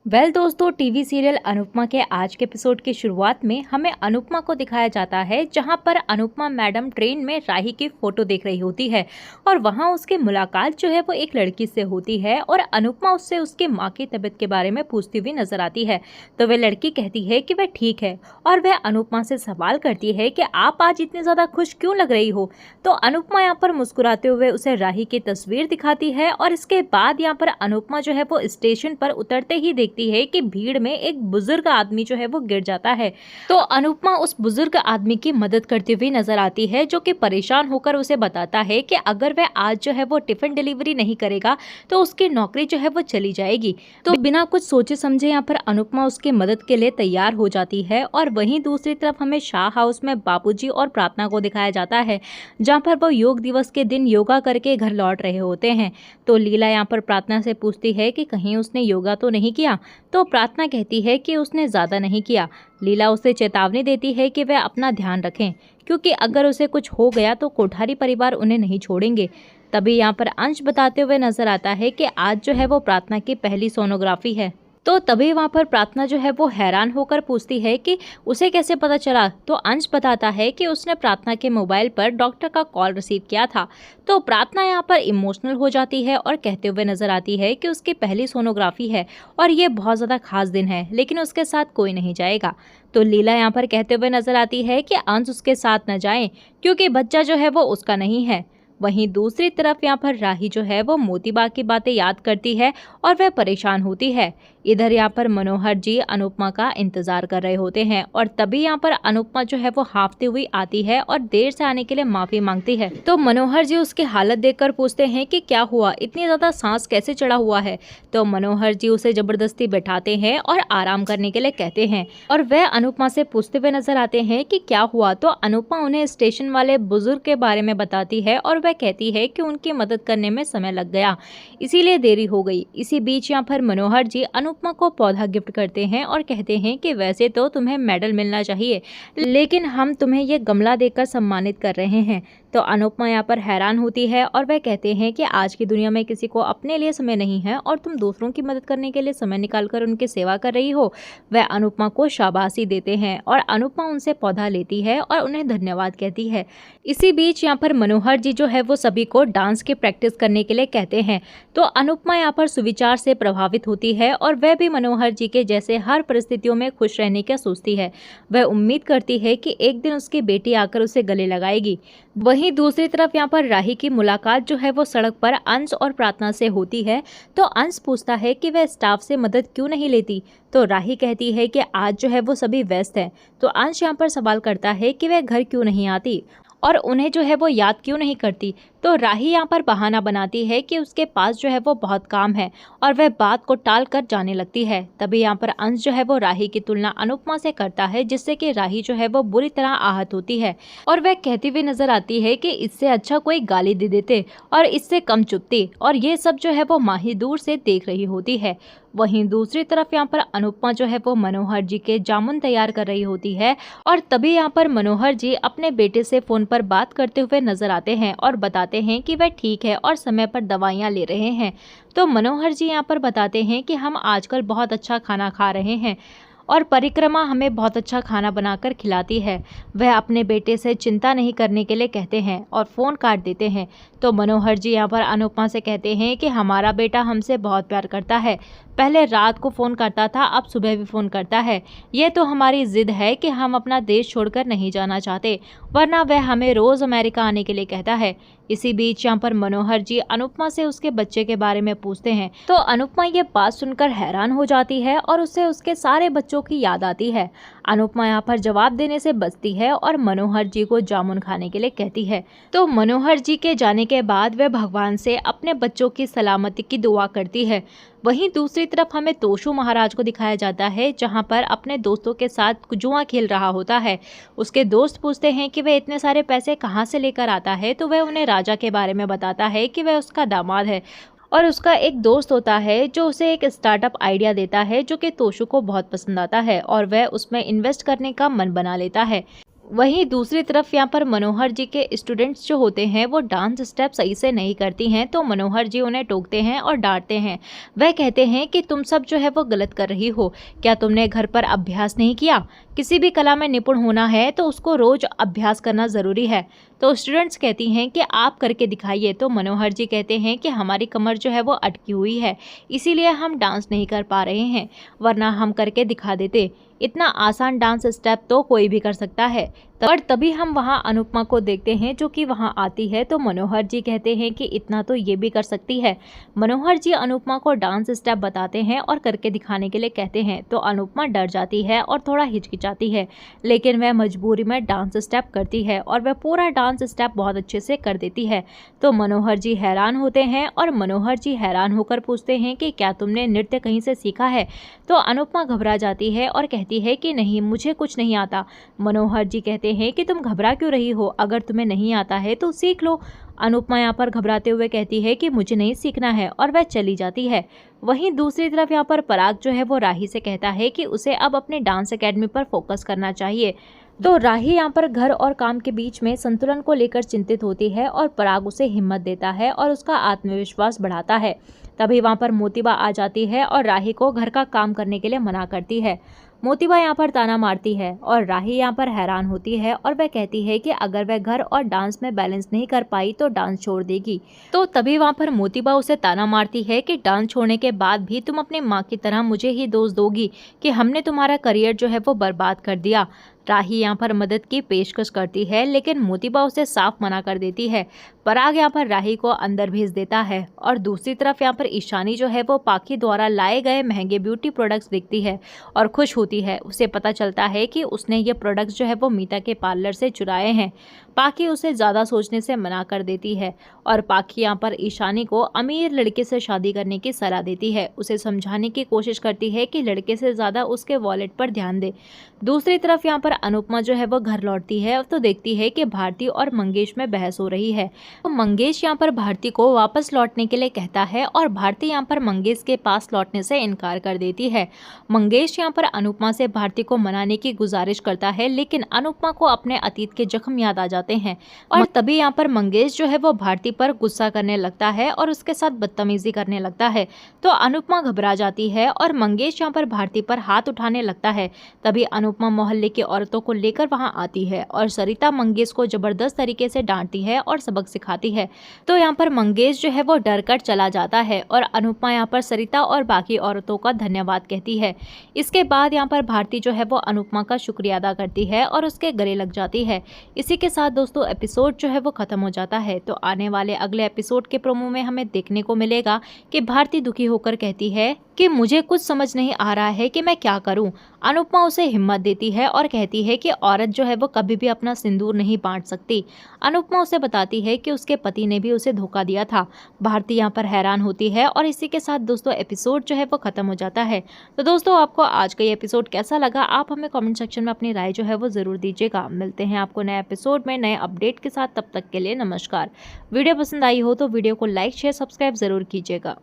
दोस्तों, TV serial Anupama के आज के एपिसोड की शुरुआत में हमें अनुपमा को दिखाया जाता है, जहां पर अनुपमा मैडम ट्रेन में राही की फोटो देख रही होती है और वहां उसकी मुलाकात जो है वो एक लड़की से होती है और अनुपमा उससे उसकी मां की तबीयत के बारे में पूछती हुई नजर आती है। तो वह लड़की कहती है कि वह ठीक है और वह अनुपमा से सवाल करती है कि आप आज इतनी ज्यादा खुश क्यों लग रही हो। तो अनुपमा यहाँ पर मुस्कुराते हुए उसे राही की तस्वीर दिखाती है और इसके बाद यहाँ पर अनुपमा जो है वो स्टेशन पर उतरते ही देखती है कि भीड़ में एक बुजुर्ग आदमी जो है वो गिर जाता है। तो अनुपमा उस बुजुर्ग आदमी की मदद करती हुई नजर आती है, जो कि परेशान होकर उसे बताता है कि अगर वह आज जो है वो टिफिन डिलीवरी नहीं करेगा तो उसकी नौकरी जो है वो चली जाएगी। तो बिना कुछ सोचे समझे यहाँ पर अनुपमा उसकी मदद के लिए तैयार हो जाती है। और वहीं दूसरी तरफ हमें शाह हाउस में बाबूजी और प्रार्थना को दिखाया जाता है, जहाँ पर वो योग दिवस के दिन योगा करके घर लौट रहे होते हैं। तो लीला यहाँ पर प्रार्थना से पूछती है कि कहीं उसने योगा तो नहीं किया। तो प्रार्थना कहती है कि उसने ज़्यादा नहीं किया। लीला उसे चेतावनी देती है कि वह अपना ध्यान रखें, क्योंकि अगर उसे कुछ हो गया तो कोठारी परिवार उन्हें नहीं छोड़ेंगे। तभी यहाँ पर अंश बताते हुए नजर आता है कि आज जो है वो प्रार्थना की पहली सोनोग्राफी है। तो तभी वहाँ पर प्रार्थना जो है वो हैरान होकर पूछती है कि उसे कैसे पता चला। तो अंश बताता है कि उसने प्रार्थना के मोबाइल पर डॉक्टर का कॉल रिसीव किया था। तो प्रार्थना यहाँ पर इमोशनल हो जाती है और कहते हुए नजर आती है कि उसकी पहली सोनोग्राफी है और ये बहुत ज़्यादा खास दिन है, लेकिन उसके साथ कोई नहीं जाएगा। तो लीला यहाँ पर कहते हुए नजर आती है कि अंश उसके साथ न जाए, क्योंकि बच्चा जो है वो उसका नहीं है। वहीं दूसरी तरफ यहाँ पर राही जो है वो मोतीबाग की बातें याद करती है और वह परेशान होती है। इधर यहाँ पर मनोहर जी अनुपमा का इंतजार कर रहे होते हैं और तभी यहाँ पर अनुपमा जो है वो हांफती हुई आती है और देर से आने के लिए माफी मांगती है। तो मनोहर जी उसकी हालत देखकर पूछते हैं कि क्या हुआ, इतनी ज्यादा सांस कैसे चढ़ा हुआ है। तो मनोहर जी उसे जबरदस्ती बैठाते हैं और आराम करने के लिए कहते हैं और वह अनुपमा से पूछते हुए नजर आते हैं कि क्या हुआ। तो अनुपमा उन्हें स्टेशन वाले बुजुर्ग के बारे में बताती है और वह कहती है कि उनकी मदद करने में समय लग गया, इसीलिए देरी हो गई। इसी बीच यहाँ पर मनोहर जी अनुपमा को पौधा गिफ्ट करते हैं और कहते हैं कि वैसे तो तुम्हें मेडल मिलना चाहिए, लेकिन हम तुम्हें ये गमला देकर सम्मानित कर रहे हैं। तो अनुपमा यहाँ पर हैरान होती है और वह कहते हैं कि आज की दुनिया में किसी को अपने लिए समय नहीं है और तुम दूसरों की मदद करने के लिए समय निकालकर उनकी सेवा कर रही हो। वह अनुपमा को शाबाशी देते हैं और अनुपमा उनसे पौधा लेती है और उन्हें धन्यवाद कहती है। इसी बीच यहाँ पर मनोहर जी जो है वो सभी को डांस की प्रैक्टिस करने के लिए कहते हैं। तो अनुपमा यहाँ पर सुविचार से प्रभावित होती है और वह भी मनोहर जी के जैसे हर परिस्थितियों में खुश रहने की सोचती है। वह उम्मीद करती है कि एक दिन उसकी बेटी आकर उसे गले लगाएगी। वहीं दूसरी तरफ यहाँ पर राही की मुलाकात जो है वो सड़क पर अंश और प्रार्थना से होती है। तो अंश पूछता है कि वह स्टाफ से मदद क्यों नहीं लेती। तो राही कहती है कि आज जो है वो सभी व्यस्त हैं। तो अंश यहाँ पर सवाल करता है कि वह घर क्यों नहीं आती और उन्हें जो है वो याद क्यों नहीं करती। तो राही यहाँ पर बहाना बनाती है कि उसके पास जो है वो बहुत काम है और वह बात को टाल कर जाने लगती है। तभी यहाँ पर अंश जो है वो राही की तुलना अनुपमा से करता है, जिससे कि राही जो है वो बुरी तरह आहत होती है और वह कहती हुई नजर आती है कि इससे अच्छा कोई गाली दे देते और इससे कम चुपती। और ये सब जो है वो माही दूर से देख रही होती है। वहीं दूसरी तरफ यहाँ पर अनुपमा जो है वो मनोहर जी के जामुन तैयार कर रही होती है और तभी यहाँ पर मनोहर जी अपने बेटे से फोन पर बात करते हुए नजर आते हैं और बताते हैं कि वह ठीक है और समय पर दवाइयाँ ले रहे हैं। तो मनोहर जी यहाँ पर बताते हैं कि हम आजकल बहुत अच्छा खाना खा रहे हैं और परिक्रमा हमें बहुत अच्छा खाना बनाकर खिलाती है। वह अपने बेटे से चिंता नहीं करने के लिए कहते हैं और फ़ोन काट देते हैं। तो मनोहर जी यहाँ पर अनुपमा से कहते हैं कि हमारा बेटा हमसे बहुत प्यार करता है, पहले रात को फ़ोन करता था, अब सुबह भी फ़ोन करता है। ये तो हमारी ज़िद है कि हम अपना देश छोड़कर नहीं जाना चाहते, वरना वह हमें रोज़ अमेरिका आने के लिए कहता है। इसी बीच यहाँ पर मनोहर जी अनुपमा से उसके बच्चे के बारे में पूछते हैं। तो अनुपमा ये बात सुनकर हैरान हो जाती है और उसे उसके सारे बच्चों की याद आती है। अनुपमा यहाँ पर जवाब देने से बचती है और मनोहर जी को जामुन खाने के लिए कहती है। तो मनोहर जी के जाने के बाद वह भगवान से अपने बच्चों की सलामती की दुआ करती है। वहीं दूसरी तरफ हमें तोशु महाराज को दिखाया जाता है, जहां पर अपने दोस्तों के साथ जुआ खेल रहा होता है। उसके दोस्त पूछते हैं कि वह इतने सारे पैसे कहां से लेकर आता है। तो वह उन्हें राजा के बारे में बताता है कि वह उसका दामाद है और उसका एक दोस्त होता है जो उसे एक स्टार्टअप आइडिया देता है, जो कि तोशु को बहुत पसंद आता है और वह उसमें इन्वेस्ट करने का मन बना लेता है। वहीं दूसरी तरफ यहाँ पर मनोहर जी के स्टूडेंट्स जो होते हैं वो डांस स्टेप सही से नहीं करती हैं, तो मनोहर जी उन्हें टोकते हैं और डांटते हैं। वह कहते हैं कि तुम सब जो है वो गलत कर रही हो, क्या तुमने घर पर अभ्यास नहीं किया? किसी भी कला में निपुण होना है तो उसको रोज अभ्यास करना ज़रूरी है। तो स्टूडेंट्स कहती हैं कि आप करके दिखाइए, तो मनोहर जी कहते हैं कि हमारी कमर जो है वो अटकी हुई है, इसीलिए हम डांस नहीं कर पा रहे हैं, वरना हम करके दिखा देते। इतना आसान डांस स्टेप तो कोई भी कर सकता है। और तभी हम वहाँ अनुपमा को देखते हैं जो कि वहाँ आती है, तो मनोहर जी कहते हैं कि इतना तो ये भी कर सकती है। मनोहर जी अनुपमा को डांस स्टेप बताते हैं और करके दिखाने के लिए कहते हैं, तो अनुपमा डर जाती है और थोड़ा हिचकिचाती है, लेकिन वह मजबूरी में डांस स्टेप करती है और वह पूरा डांस स्टेप बहुत अच्छे से कर देती है। तो मनोहर जी हैरान होते हैं और मनोहर जी हैरान होकर पूछते हैं कि क्या तुमने नृत्य कहीं से सीखा है? तो अनुपमा घबरा जाती है और कहती है कि नहीं, मुझे कुछ नहीं आता। मनोहर जी कहते हैं कि तुम घबरा क्यों रही हो, अगर तुम्हें नहीं आता है तो सीख लो। अनुपमा यहाँ पर घबराते हुए कहती है कि मुझे नहीं सीखना है और वह चली जाती है। वहीं दूसरी तरफ यहाँ पर पराग जो है वो राही से कहता है कि उसे अब अपने डांस एकेडमी पर फोकस करना चाहिए। तो राही यहाँ पर घर और काम के बीच में संतुलन को लेकर चिंतित होती है और पराग उसे हिम्मत देता है और उसका आत्मविश्वास बढ़ाता है। तभी वहाँ पर मोतीबा आ जाती है और राही को घर का काम करने के लिए मना करती है। मोतीबा यहाँ पर ताना मारती है और राही यहाँ पर हैरान होती है और वह कहती है कि अगर वह घर और डांस में बैलेंस नहीं कर पाई तो डांस छोड़ देगी। तो तभी वहाँ पर मोतीबा उसे ताना मारती है कि डांस छोड़ने के बाद भी तुम अपनी माँ की तरह मुझे ही दोष दोगी कि हमने तुम्हारा करियर जो है वो बर्बाद कर दिया। राही यहाँ पर मदद की पेशकश करती है, लेकिन मोतीबा उसे साफ मना कर देती है। पराग यहाँ पर राही को अंदर भेज देता है और दूसरी तरफ यहाँ पर ईशानी जो है वो पाखी द्वारा लाए गए महंगे ब्यूटी प्रोडक्ट्स देखती है और खुश होती है। उसे पता चलता है कि उसने ये प्रोडक्ट्स जो है वो मीता के पार्लर से चुराए हैं। पाखी उसे ज़्यादा सोचने से मना कर देती है और पाखी यहाँ पर ईशानी को अमीर लड़के से शादी करने की सलाह देती है। उसे समझाने की कोशिश करती है कि लड़के से ज़्यादा उसके वॉलेट पर ध्यान दे। दूसरी तरफ यहाँ पर अनुपमा जो है वो घर लौटती है तो देखती है कि भारती और मंगेश में बहस हो रही है। तो मंगेश यहाँ पर भारती को वापस लौटने के लिए कहता है और भारती यहाँ पर मंगेश के पास लौटने से इनकार कर देती है। मंगेश यहाँ पर अनुपमा से भारती को मनाने की गुजारिश करता है, लेकिन अनुपमा को अपने अतीत के जख्म याद आ जाते हैं और तभी यहाँ पर मंगेश जो है वो भारती पर गुस्सा करने लगता है और उसके साथ बदतमीजी करने लगता है। तो अनुपमा घबरा जाती है और मंगेश यहाँ पर भारती पर हाथ उठाने लगता है। तभी अनुपमा मोहल्ले की औरतों को लेकर वहां आती है और सरिता मंगेश को जबरदस्त तरीके से डांटती है और सबक सिखाती है। तो यहाँ पर मंगेश जो है वो डर कर चला जाता है और अनुपमा यहाँ पर सरिता और बाकी औरतों का धन्यवाद कहती है। इसके बाद यहाँ पर भारती जो है वो अनुपमा का शुक्रिया अदा करती है और उसके गले लग जाती है। इसी के साथ दोस्तों एपिसोड जो है वो खत्म हो जाता है। तो आने वाले अगले एपिसोड के प्रोमो में हमें देखने को मिलेगा कि भारती दुखी होकर कहती है कि मुझे कुछ समझ नहीं आ रहा है कि मैं क्या करूं। अनुपमा उसे हिम्मत देती है और कहती है कि औरत जो है वो कभी भी अपना सिंदूर नहीं बांट सकती। अनुपमा उसे बताती है कि उसके पति ने भी उसे धोखा दिया था। भारती यहाँ पर हैरान होती है और इसी के साथ दोस्तों एपिसोड जो है वो खत्म हो जाता है। तो दोस्तों आपको आज का ये एपिसोड कैसा लगा, आप हमें कमेंट सेक्शन में अपनी राय जो है वो ज़रूर दीजिएगा। मिलते हैं आपको नए एपिसोड में नए अपडेट के साथ, तब तक के लिए नमस्कार। वीडियो पसंद आई हो तो वीडियो को लाइक शेयर सब्सक्राइब ज़रूर कीजिएगा।